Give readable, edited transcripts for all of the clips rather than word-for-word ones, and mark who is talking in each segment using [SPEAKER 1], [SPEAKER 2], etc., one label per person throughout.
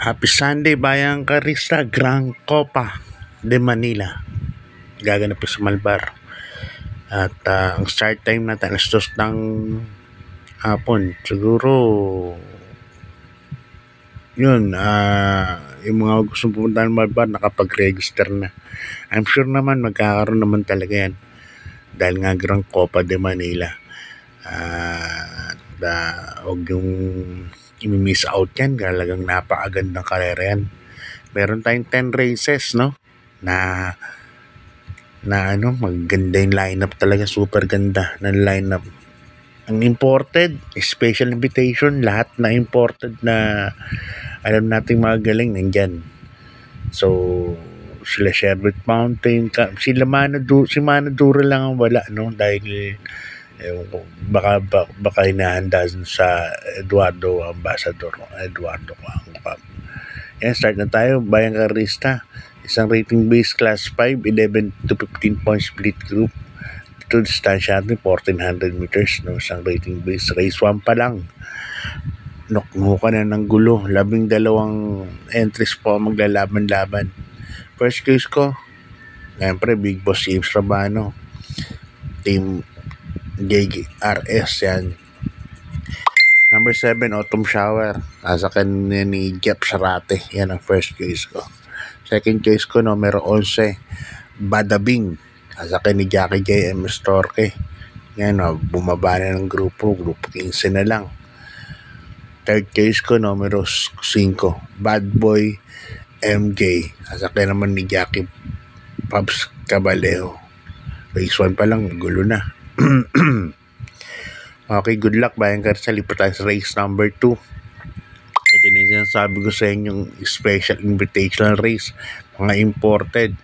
[SPEAKER 1] Happy Sunday, Bayang Karista, Grand Copa de Manila. Gaganap po sa Malbar. At ang start time natin, alas 2 ng hapon. Siguro, yun, yung mga gustong pumunta ng Malbar, nakapag-register na. I'm sure naman, magkakaroon naman talaga yan. Dahil nga Grand Copa de Manila. Huwag yung i-miss out yan. Talagang napakagandang karera yan. Meron tayong 10 races, no? Na maganda yung lineup talaga. Super ganda ng lineup. Ang imported, special invitation, lahat na imported na alam nating mga galing nandyan. So, sila Sherbet Mountain, si Manadura lang ang wala, no? Dahil baka hinahanda sa Eduardo Cup. Yan, start na tayo. Bayang Karista, isang rating-based class 5, 11 to 15 points split group. Ito, distansya natin, 1,400 meters, no? Isang rating-based, race 1 pa lang. Nuknukan na ng gulo. 12 entries po maglalaban-laban. First case ko, siyempre, Big Boss James Rabano. Team JRS yan. Number 7, Autumn Shower. Sa kanya ni Jeff Sarate. Yan ang first case ko. Second case ko, numero 11, Badabing. Sa kanya ni Jackie J. M. Storke. Yan, bumaba na ng grupo 15 na lang. Third case ko, numero 5, Bad Boy MJ. Sa kanya naman ni Jackie Pabs Cabalejo. Race 1 pa lang, gulo na. Okay, good luck, Bayang Karista. Lipat tayo sa race number 2. Ito na yung sinasabi ko sa inyong special invitational race. Mga imported.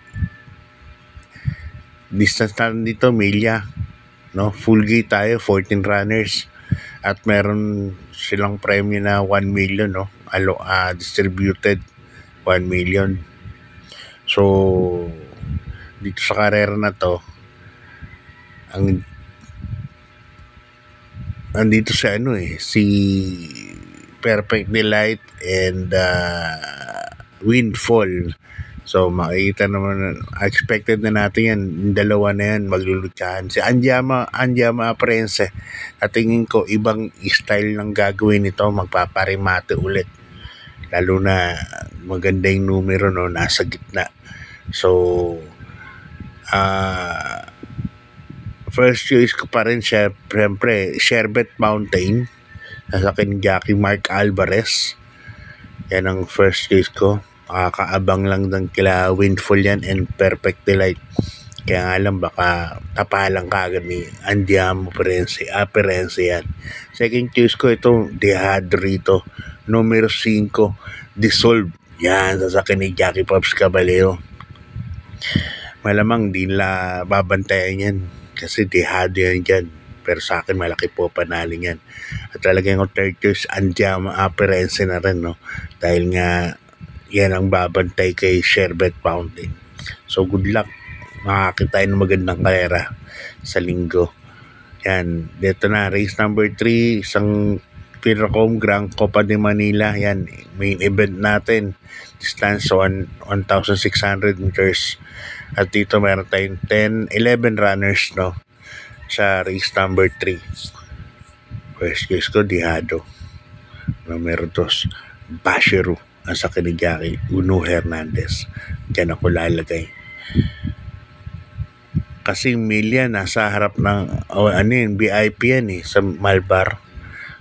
[SPEAKER 1] Distance natin dito, milya. No? Full gate tayo, 14 runners. At meron silang premyo na 1 million. No? Distributed 1 million. So, dito sa karera na to, andito si Perfect Delight and Windfall. So makikita naman, expected na natin yan, yung dalawa na yan maglulutsahan. Si Andiama Aprense, at tingin ko ibang style ng gagawin nito, magpaparimate ulit, lalo na maganda yung numero, no, nasa gitna. So first choice ko pa rin siyempre Sherbet Mountain, nasa akin Jackie Mark Alvarez. Yan ang first choice ko. Makakaabang lang ng kila Windfall yan and Perfect Delight. Kaya nga lang, baka tapalang kagad ni Andiamo Aprense yan. Second choice ko, ito Dehadrito, numero 5, Dissolve. Yan, sa akin ni Jackie Pops Cabalejo. Malamang di nila babantayan yan kasi dehado yan dyan. Pero sa akin, malaki po panaling yan. At talagang yung third choice, Andiamo Aprense na rin, no? Dahil nga, yan ang babantay kay Sherbet Mountain. So, good luck. Makakita tayo ng magandang karera sa linggo. Yan. Dito na, race number 3, isang Pinracom Grand Copa de Manila. Yan, main event natin. Distance 1,600 meters. At dito meron tayong 11 runners, no? Sa race number 3. First case ko, Dihado. Numero 2, Basheru. Ang sa Jackie Uno Hernandez. Diyan ako lalagay. Kasi Milya nasa harap ng VIP yan sa Malbar.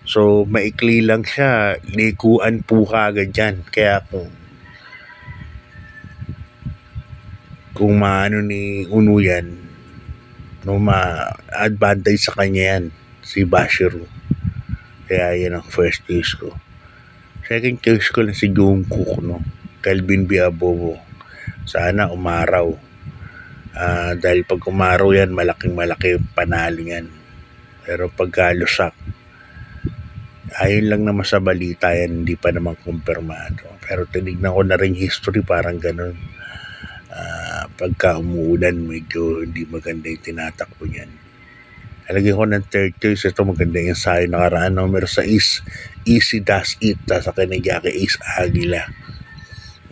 [SPEAKER 1] So maikli lang siya, likuan po kagad dyan. Kaya kung maano ni Uno yan, ma-advantage sa kanya yan, si Basheru. Kaya yan ang first case ko. Second case ko lang si Jungkook, no? Kelvin Biabobo. Sana umaraw. Dahil pag umaraw yan, malaking-malaki panaling yan. Pero pagkalusak, ayun lang naman sa balita yan, hindi pa naman kumpirmado. Pero tinignan ko na rin history, parang ganun. Pagka umuulan, medyo hindi maganda yung tinatakbo niyan. Alagyan ko ng third choice. Ito maganda yung sayo nakaraan. Numero 6, Easy Does It. Sa akin ni Jackie Ace Aguila.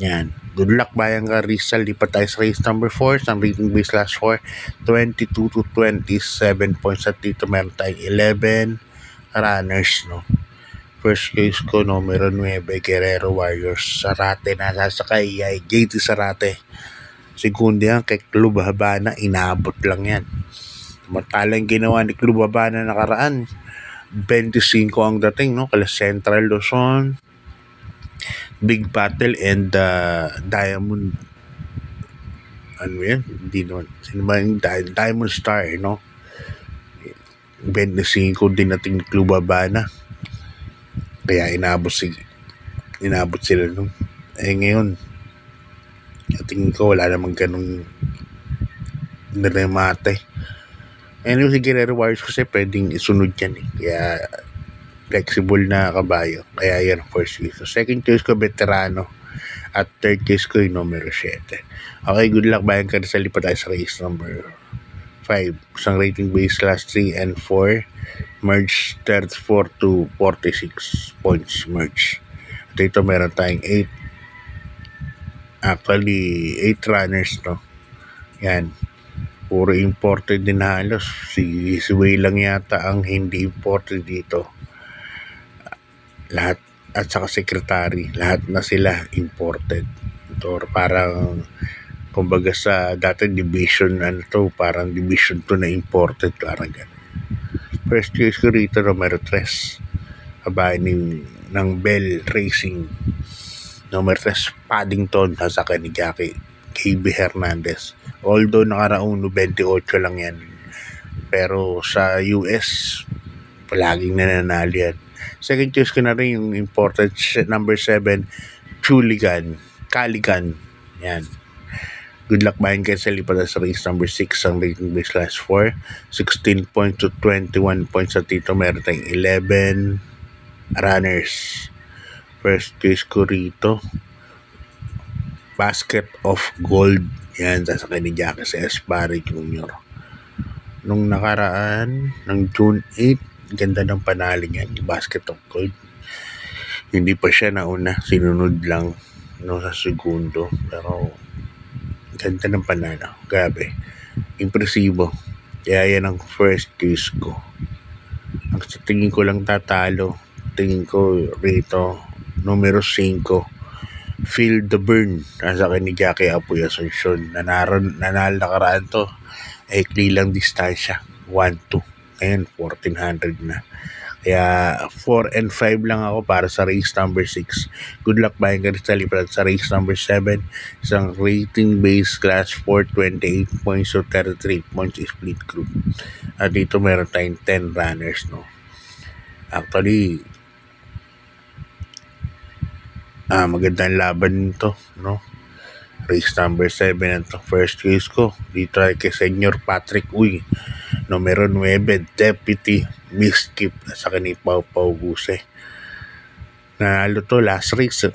[SPEAKER 1] Yan. Good luck, Bayang Rizal. Lipat tayo sa race number 4. Sa rating base last 4, 22 to 27 points. At dito meron tayong 11 runners, no? First case ko, numero 9, Guerrero Warriors. Sarate na sasakay ay JT Sarate. Segundo yan kay Club Habana, inabot lang yan. Samantalang ginawa ni Club Habana nakaraan, 25 ang dating, no? Kala Central Luzon, Big Battle, and Diamond, ano yan? Hindi naman. Sino ba yung Diamond Star, no? 25 din nating ni Club Habana. Kaya inabot sila nung. Ngayon, tingin ko wala namang ganung remate. Anyway, si Guerrero Warriors kasi pwedeng isunod yan eh. Kaya flexible na kabayo. Kaya yan ang first case. So, second case ko, veterano. At third case ko, yung numero 7. Okay, good luck. Bayan ka na sa lipat tayo sa race number 5. Isang rating base class 3 and 4. Merge 34 to 46 points merge. At ito meron tayong 8 runners, no? Yan. Puro imported din halos. Si Way lang yata ang hindi imported dito. Lahat, at saka secretary, lahat na sila imported. Ito parang, kumbaga sa dati division, parang division 2 na imported, parang gano'n. First case ko rito, numero 3. Kabahay ng Bell Racing. Numero 3, Paddington, sasakyan ni Jackie KB Hernandez. Although nakaraang 28 lang yan. Pero sa US, palaging nananalo yan. Second choice ko na rin yung imported number 7, Caligan. Yan. Good luck, bayan kayo sa lipat sa race number 6, ang rating base last 4. 16 points to 21 points. At dito meron tayong 11 runners. First case ko rito, Basket of Gold. Yan, sasakay ni Jackie sa Esparre Jr. Nung nakaraan, ng June 8, ganda ng panalo niyan, yung Basket of Gold. Hindi pa siya nauna, sinunod lang sa segundo. Pero ganda ng panalo, grabe, impresibo. Kaya yan ang first case ko. Ang sa tingin ko lang tatalo, tingin ko rito, numero 5, Feel the Burn, nasa akin ni Jackie Apoy Asuncion. Nanalo nakaraan to, ikli lang distansya, 1-2. Ngayon 1400 na. Kaya 4 and 5 lang ako para sa race number 6. Good luck, bayan ka rin sa lipat sa race number 7. Isang rating base class 4, 28 points to 33 points split group. At dito meron tayong 10 runners, no? Actually, magandang laban nito, no? Race number 7 ang first case ko. Dito ay kay Senyor Patrick Uy. Numero 9, Deputy Miskip sa kanil Pau Buse. Nanalo to last race.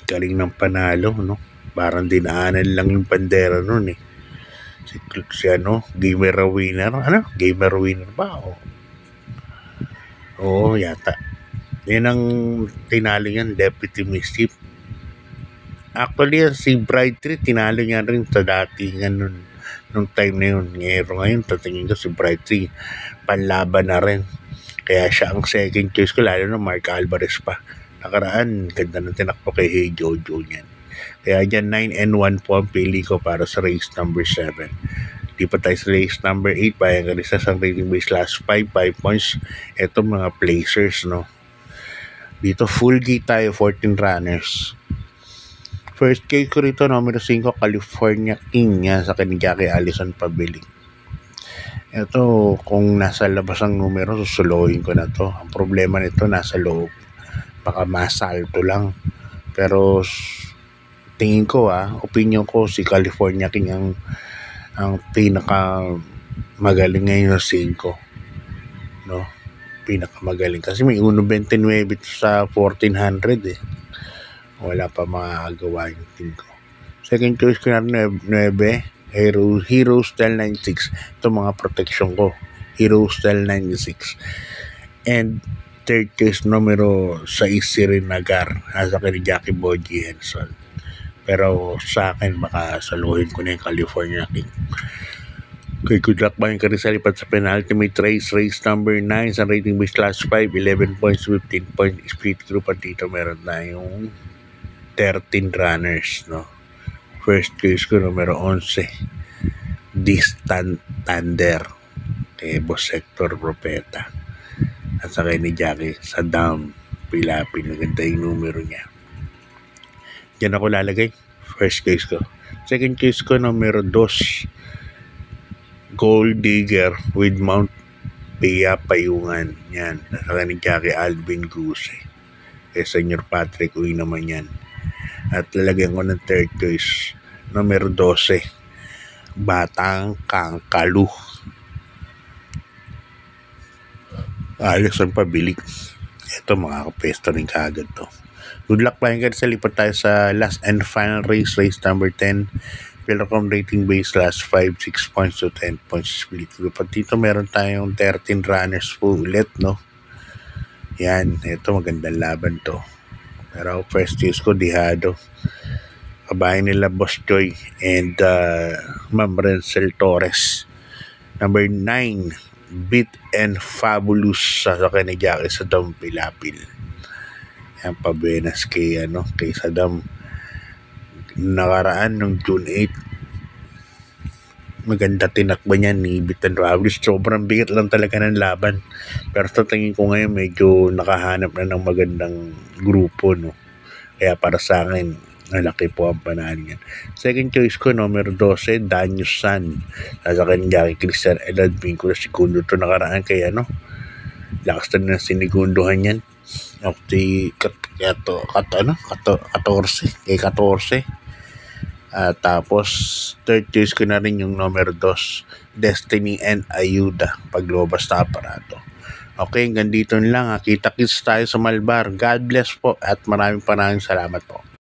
[SPEAKER 1] Galing ng panalo, no? Parang dinaanan lang yung bandera nun eh. Si Gamer Winner. Gamer Winner ba? Oo, yata. Yan ang tinalo yan, Deputy Miskip. Actually, si Bright Tree, tinalo niya rin sa datingan nung time na yun. Ngayon, tatingin ko si Bright Tree, panlaban na rin. Kaya siya ang second choice ko, lalo na Mark Alvarez pa. Nakaraan, ganda ng tinakbo kay Hey Jojo niyan. Kaya dyan, 9 and 1 po ang pili ko para sa race number 7. Di pa tayo sa race number 8, bayan ka rin sa rating base last 5 points. Ito mga placers, no? Dito, full gate tayo, 14 runners. First case ko rito, numero 5, California King, yan sa kanila kay Allison Pabiling. Ito, kung nasa labas ang numero, susuluhin ko na to. Ang problema nito, nasa loob. Baka masalto lang. Pero, tingin ko opinion ko, si California King ang pinaka magaling ngayon sa 5. No? Pinaka magaling. Kasi may 1.29 sa 1400 eh. Wala pa makagawa yung team ko. Second choice ko na 9, Hero Style 96. Ito mga protection ko. Hero Style 96. And third case, numero 6, Sirin Nagar. Nasa kay Jackie Boji Henson. Pero sa akin, baka saluhin ko na yung California King. Okay, good luck Bayang Rizal. Lipat sa penultimate race number 9 sa rating base class 5, 11 points, 15 points, split group. At dito meron tayong 13 runners, no? First case ko, numero 11, Distant Thunder, kay Boss Hector Propeta. At sa kay ni Jackie Saddam Pilapin, maganda yung numero niya. Diyan ako lalagay, first case ko. Second case ko, numero 2, Gold Digger with Mount Pia Payungan. Yan, sa kay ni Jackie Alvin Guse. Kay Senyor Patrick Uy naman yan. At lalagyan ko ng third case, numero 12, Batang Kangkalu, ayos ang pabilik. Ito, makakapesta rin kaagad to. Good luck Bayang Rizal. Lipat tayo sa last and final race number 10, Pilcom rating base last 5, 6 points to 10 points split group. At dito meron tayong 13 runners po ulit, no? Yan, ito magandang laban to. Pero first case ko, Dihado, kabayan nila Boss Joy and Ma'am Renzel Torres. Number 9, Beat and Fabulous sa kay ni Jackie Saddam Pilapil. Yan, pabenas kay Saddam nakaraan nung June 8. Maganda tinakbo niya ni Beat and Fabulous. Sobrang bigat lang talaga ng laban. Pero sa tingin ko ngayon medyo nakahanap na ng magandang grupo, no? Kaya para sa akin, malaki po ang panalo niyan. Second choice ko, numero 12, Danius San. Nasa kanya Christian Elad Binko na segundo to nakaraan kaya lakas na sinigunduhan yan. Okay, 14. Tapos third choice ko na rin yung numero 2, Destiny and Ayuda, paglobas na aparato. Okay, hanggang dito lang. Kita-kits tayo sa Malbar. God bless po at maraming salamat po.